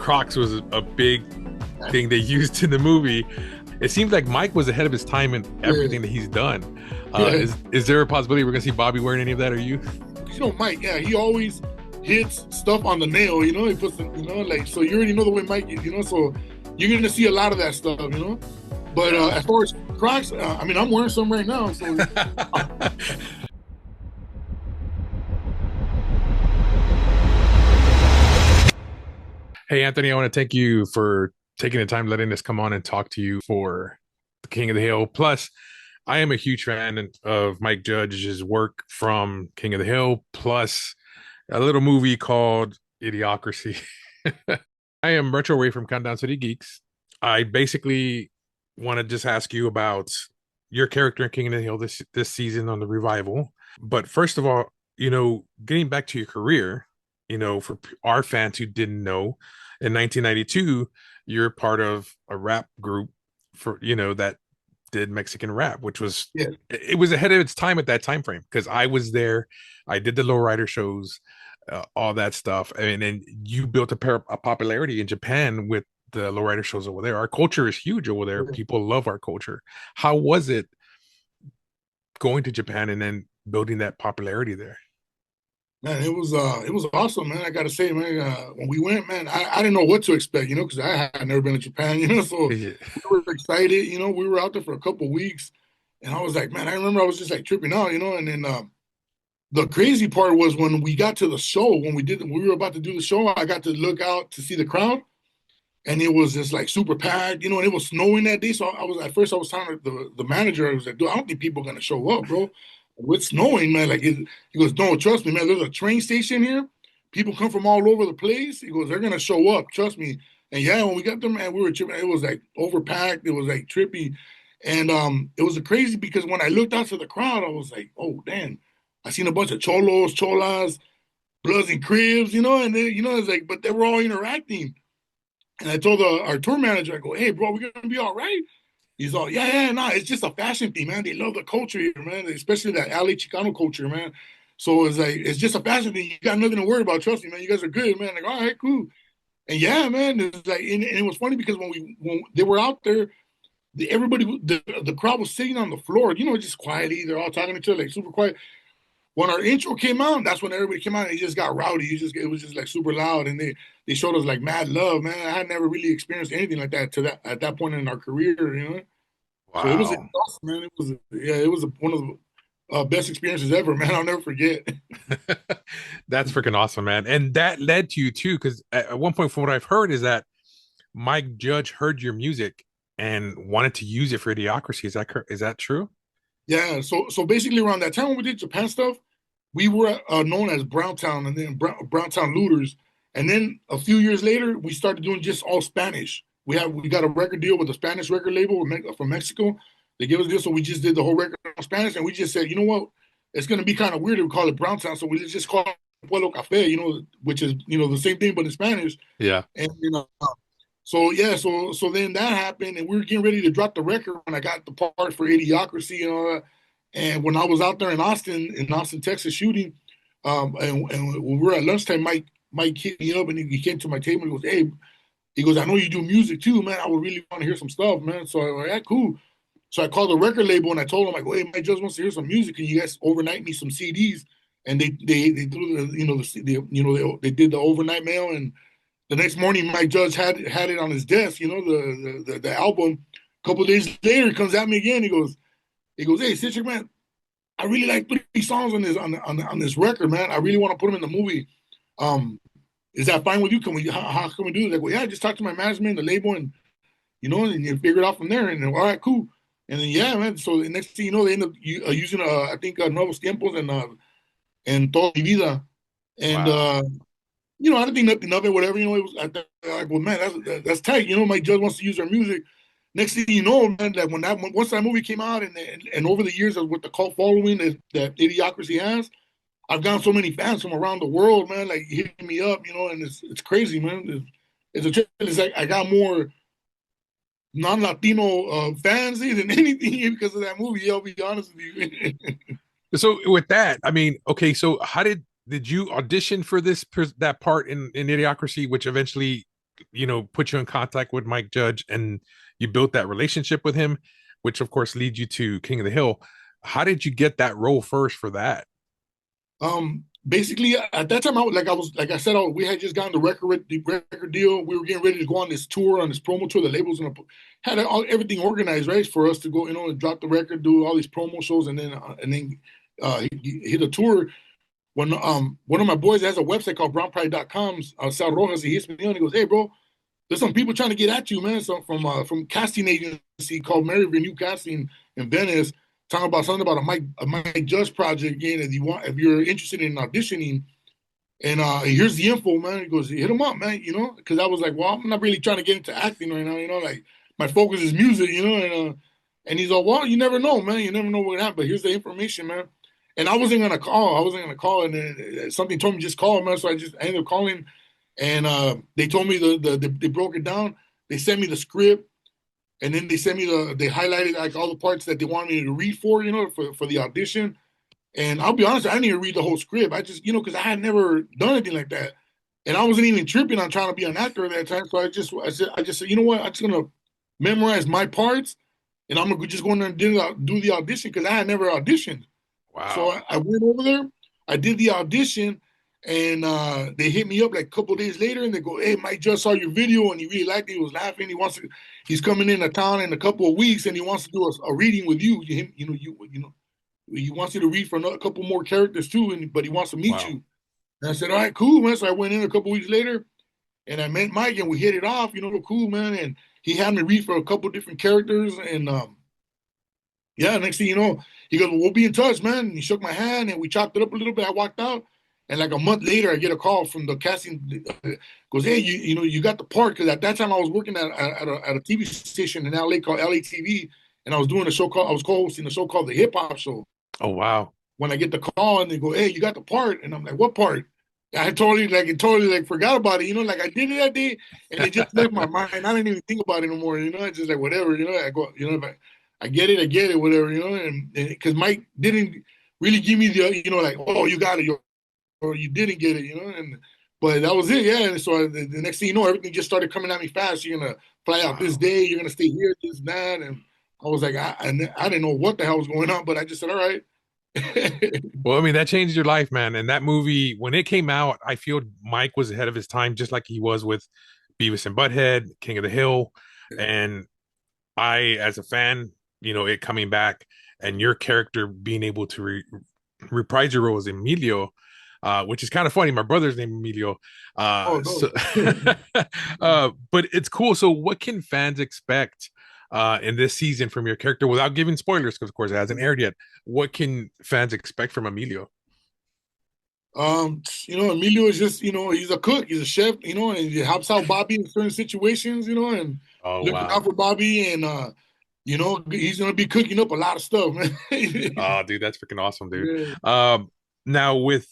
Crocs was a big thing they used in the movie. It seems like Mike was ahead of his time in everything that he's done. Is there a possibility we're gonna see Bobby wearing any of that? Or you? Mike, he always hits stuff on the nail. He puts, so you already know the way Mike is. So you're gonna see a lot of that stuff. But as far as Crocs, I'm wearing some right now. So. Hey, Anthony, I want to thank you for taking the time, letting us come on and talk to you for the King of the Hill. Plus, I am a huge fan of Mike Judge's work from King of the Hill, plus a little movie called Idiocracy. I am Retro Away from Countdown City Geeks. I basically want to just ask you about your character in King of the Hill this season on the revival. But first of all, getting back to your career, for our fans who didn't know, in 1992, you're part of a rap group that did Mexican rap, which was it was ahead of its time at that time frame, because I was there. I did the lowrider shows, all that stuff, and then you built a popularity in Japan with the lowrider shows over there. Our culture is huge over there. People love our culture. How was it going to Japan and then building that popularity there? Man, it was awesome, man. I gotta say, man, when we went, man, I didn't know what to expect, because I had never been to Japan, so we were excited, we were out there for a couple of weeks, and I was like, man, I remember I was just like tripping out, and then the crazy part was when we got to the show, when we were about to do the show, I got to look out to see the crowd, and it was just like super packed, and it was snowing that day, so at first I was telling the manager, I was like, dude, I don't think people are gonna show up, bro. It's snowing, man. He goes, no, trust me, man. There's a train station here. People come from all over the place. He goes, they're gonna show up, trust me. And yeah, when we got there, man, we were tripping. It was like overpacked. It was like trippy, and it was crazy because when I looked out to the crowd, I was like, oh damn, I seen a bunch of cholos, cholas, Bloods and Cribs, and then it's like, but they were all interacting. And I told our tour manager, I go, hey, bro, we're gonna be all right. He's all, nah, it's just a fashion thing, man. They love the culture here, man, especially that LA Chicano culture, man. So it's like, it's just a fashion thing. You got nothing to worry about. Trust me, man. You guys are good, man. Like, all right, cool. And yeah, man, it's like, and it was funny because when they were out there, the crowd was sitting on the floor, just quietly. They're all talking to each other, like super quiet. When our intro came out, that's when everybody came out and it just got rowdy. It was just like super loud, and they showed us like mad love, man. I had never really experienced anything like that at that point in our career, Wow. So it was awesome, man. It was one of the best experiences ever, man. I'll never forget. That's freaking awesome, man. And that led to you too, because at one point, from what I've heard, is that Mike Judge heard your music and wanted to use it for Idiocracy. Is that true? Yeah. So basically, around that time when we did Japan stuff, we were known as Browntown, and then Browntown Looters, and then a few years later, we started doing just all Spanish. We got a record deal with a Spanish record label from Mexico. They gave us this, so we just did the whole record in Spanish, and we just said, you know what, it's going to be kind of weird to call it Browntown, so we just call it Pueblo Café, which is the same thing but in Spanish. Yeah. And so then that happened, and we were getting ready to drop the record when I got the part for Idiocracy and all that. And when I was out there in Austin, Texas, shooting, and when we were at lunchtime, Mike hit me up and he came to my table and he goes, hey. He goes, I know you do music too, man. I would really want to hear some stuff, man. So I was like, yeah, cool. So I called the record label and I told them, I go, hey, Mike just wants to hear some music. Can you guys overnight me some CDs? And they did they did the overnight mail. And the next morning, Mike Judge had it on his desk, the album. A couple of days later, he comes at me again. He goes, hey, Citric, man, I really like 3 songs on this record, man. I really want to put them in the movie. Is that fine with you? How can we do it? Like, well, yeah, just talk to my management, the label, and and you figure it out from there. And then, all right, cool. And then, yeah, man. So the next thing you know, they end up using, I think, Nuevos Tiempos and Toda Mi Vida. And wow. I didn't think nothing of it, whatever. It was like, well, man, that's tight. Mike Judge wants to use our music. Next thing you know, man, that once that movie came out, and over the years with the cult following that Idiocracy has. I've gotten so many fans from around the world, man, like hitting me up, and it's crazy, man. It's a trip. It's like I got more non-Latino fans than anything because of that movie. I'll be honest with you. So with that, okay, so how did you audition for that part in Idiocracy, which eventually put you in contact with Mike Judge, and you built that relationship with him, which of course leads you to King of the Hill. How did you get that role first for that? Basically at that time, like I said, we had just gotten the record deal. We were getting ready to go on this tour, on this promo tour. The labels and had everything organized, right, for us to go, and drop the record, do all these promo shows, and then hit a tour. When one of my boys has a website called brownpride.com, Sal Rojas, he hits me on. He goes, "Hey, bro, there's some people trying to get at you, man. So from casting agency called Mary Renew Casting in Venice, talking about something about a Mike Judge project again. If you're interested in auditioning, and here's the info, man." He goes, "Hit him up, man. Because I was like, well, I'm not really trying to get into acting right now. Like my focus is music, and he's like, well, you never know, man. You never know what happens. But here's the information, man." And I wasn't gonna call. I wasn't gonna call, and then something told me just call, man. So I ended up calling, and they told me they broke it down. They sent me the script, and then they highlighted like all the parts that they wanted me to read for the audition. And I'll be honest, I didn't even read the whole script. I just, because I had never done anything like that, and I wasn't even tripping on trying to be an actor at that time. So I just said, you know what? I'm just gonna memorize my parts, and I'm gonna just go in there and do the audition because I had never auditioned. So Wow. I went over there, I did the audition, and they hit me up like a couple of days later, and they go, "Hey, Mike just saw your video, and he really liked it. He was laughing. He's coming into town in a couple of weeks, and he wants to do a reading with you. He wants you to read for a couple more characters too, but he wants to meet Wow. you." And I said, "All right, cool, man." So I went in a couple of weeks later, and I met Mike, and we hit it off. Cool, man. And he had me read for a couple different characters, and yeah, next thing you know, he goes, "Well, we'll be in touch, man." And he shook my hand and we chopped it up a little bit. I walked out. And like a month later, I get a call from the casting. Goes, "Hey, you got the part." Because at that time, I was working at a TV station in LA called LA TV, and I was co-hosting a show called The Hip Hop Show. Oh, wow. When I get the call and they go, "Hey, you got the part," and I'm like, "What part?" I totally like forgot about it. Like I did it that day, and it just left my mind. I didn't even think about it anymore. I just like whatever. I go, if I get it, I get it, whatever. And because Mike didn't really give me like, "Oh, you got it," or "You didn't get it," and but that was it, yeah. And so the next thing you know, everything just started coming at me fast. You're gonna fly out this Wow. day. You're gonna stay here, this and that, and I was like, I didn't know what the hell was going on, but I just said, "All right." Well, I mean, that changed your life, man. And that movie, when it came out, I feel Mike was ahead of his time, just like he was with Beavis and Butthead, King of the Hill. And I, as a fan, it coming back and your character being able to reprise your role as Emilio, which is kind of funny. My brother's name Emilio. Oh So, no. but it's cool. So, what can fans expect in this season from your character without giving spoilers? Because, of course, it hasn't aired yet. What can fans expect from Emilio? Emilio is just, he's a cook, he's a chef, and he helps out Bobby in certain situations, and Oh, looking wow. out for Bobby, and he's gonna be cooking up a lot of stuff, man. Oh, dude, that's freaking awesome, dude. Yeah. Now with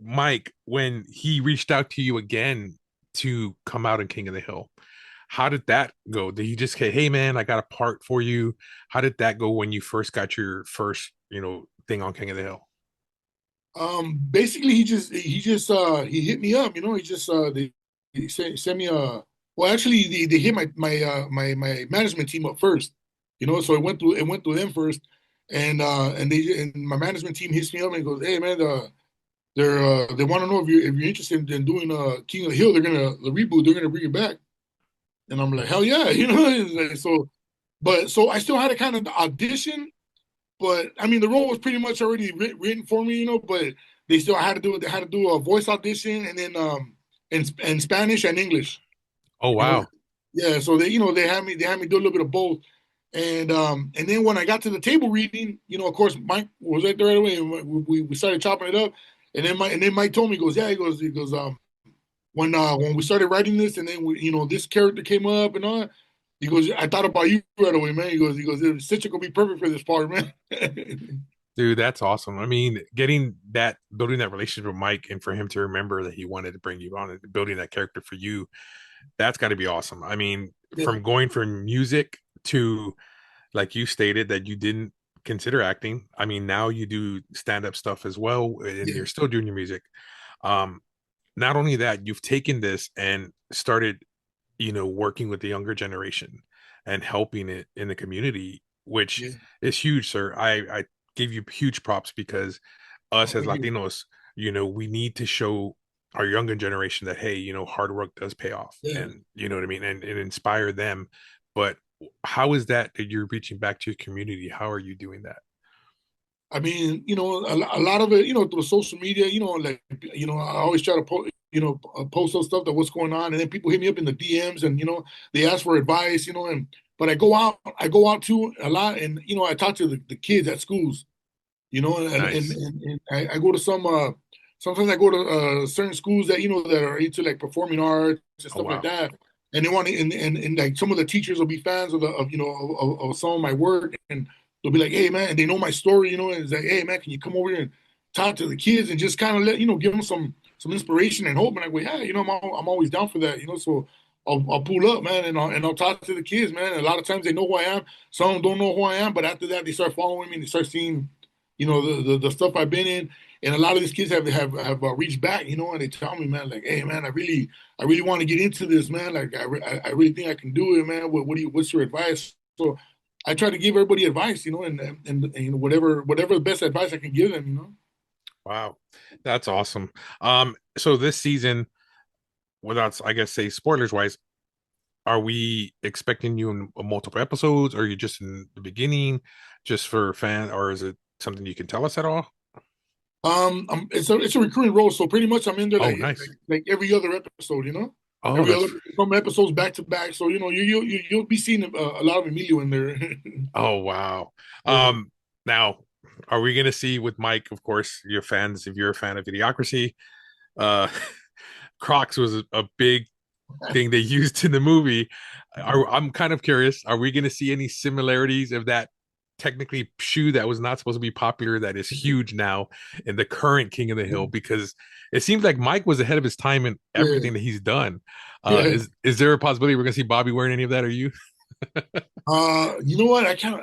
Mike, when he reached out to you again to come out in King of the Hill, how did that go? Did he just say, "Hey, man, I got a part for you"? How did that go when you first got your first, thing on King of the Hill? Basically he hit me up, he just they sent me well, actually they hit my management team up first, so it went through them first, and my management team hits me up and goes, "Hey, man, they want to know if you're interested in doing King of the Hill. The reboot, they're gonna bring it back." And I'm like, "Hell yeah," it's like, so I still had to kind of audition, but I mean the role was pretty much already written for me, but they had to do a voice audition, and then in Spanish and English, Oh, you know wow. yeah, so they had me do a little bit of both. And then when I got to the table reading, of course Mike was right there right away, and we started chopping it up. And then Mike told me, he goes, "Yeah," he goes, when we started writing this, and then this character came up and all, he goes, "I thought about you right away, man." He goes, "Citric will be perfect for this part, man." Dude, that's awesome. I mean, building that relationship with Mike, and for him to remember that he wanted to bring you on and building that character for you, that's got to be awesome. I mean, Yeah, from going from music to, like you stated, that you didn't consider acting. I mean, now you do stand-up stuff as well, and yeah, you're still doing your music. Um, Not only that, you've taken this and started working with the younger generation and helping it in the community, which Yeah. is huge, sir. I give you huge props because Oh, us as thank you. Latinos, we need to show our younger generation that, hey, hard work does pay off, Yeah. and you know what I mean, and inspire them. But how is that you're reaching back to your community? How are you doing that? I mean, a lot of it, through social media, like, I always try to post those stuff that what's going on, and then people hit me up in the DMs, and they ask for advice, and but I go out too a lot, and I talk to the kids at schools, Nice. and I go to sometimes I go to certain schools that that are into like performing arts and Oh stuff like wow. that, and they want to, and like some of the teachers will be fans of the of of some of my work, and they'll be like, hey man, and they know my story, and it's like, hey man, can you come over here and talk to the kids and just kind of let give them some inspiration and hope, and I go, yeah, I'm always down for that, so. I'll pull up, man, and I'll talk to the kids, man. And a lot of times they know who I am. Some don't know who I am, but after that, they start following me and they start seeing the stuff I've been in, and a lot of these kids have reached back, and they tell me, man, like, hey, man, I really want to get into this, man. Like, I really think I can do it, man. What's your advice? So I try to give everybody advice, and whatever the best advice I can give them. Wow, that's awesome. So this season, without I guess say spoilers wise, are we expecting you in multiple episodes? Or are you just in the beginning, just for fan, or is it something you can tell us at all? It's a recurring role, so pretty much I'm in there Oh, like nice. like every other episode, Oh, every that's other some episodes back to back. So you'll be seeing a lot of Emilio in there. oh wow. Yeah. Now, are we gonna see with Mike? Of course, your fans. If you're a fan of Idiocracy, uh, Crocs was a big thing they used in the movie. I'm kind of curious. Are we going to see any similarities of that technically shoe that was not supposed to be popular that is huge now in the current King of the Hill? Because it seems like Mike was ahead of his time in Yeah. everything that he's done. Yeah. Is there a possibility we're going to see Bobby wearing any of that? Are you? You know what? I can't,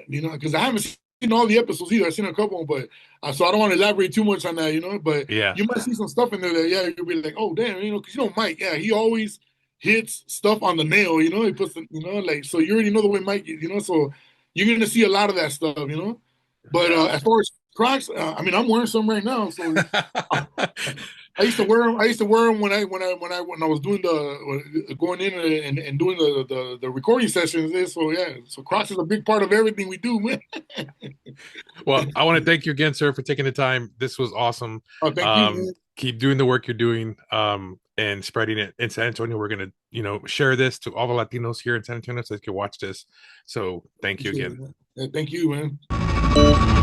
because I haven't seen all the episodes either. I've seen a couple, but so I don't want to elaborate too much on that, But Yeah. you might see some stuff in there that, yeah, you'll be like, oh, damn, because Mike, yeah, he always hits stuff on the nail, He puts, like, so you already know the way Mike is, So you're gonna see a lot of that stuff, But Yeah. as far as Crocs, I mean, I'm wearing some right now, so. I used to wear them. I used to wear them when I was doing the going in and doing the recording sessions. So yeah, so Crocs is a big part of everything we do, man. Well, I want to thank you again, sir, for taking the time. This was awesome. Oh, thank you, man. Keep doing the work you're doing, and spreading it in San Antonio. We're gonna, share this to all the Latinos here in San Antonio so they can watch this. So thank you Appreciate again. it, man. Yeah, thank you, man.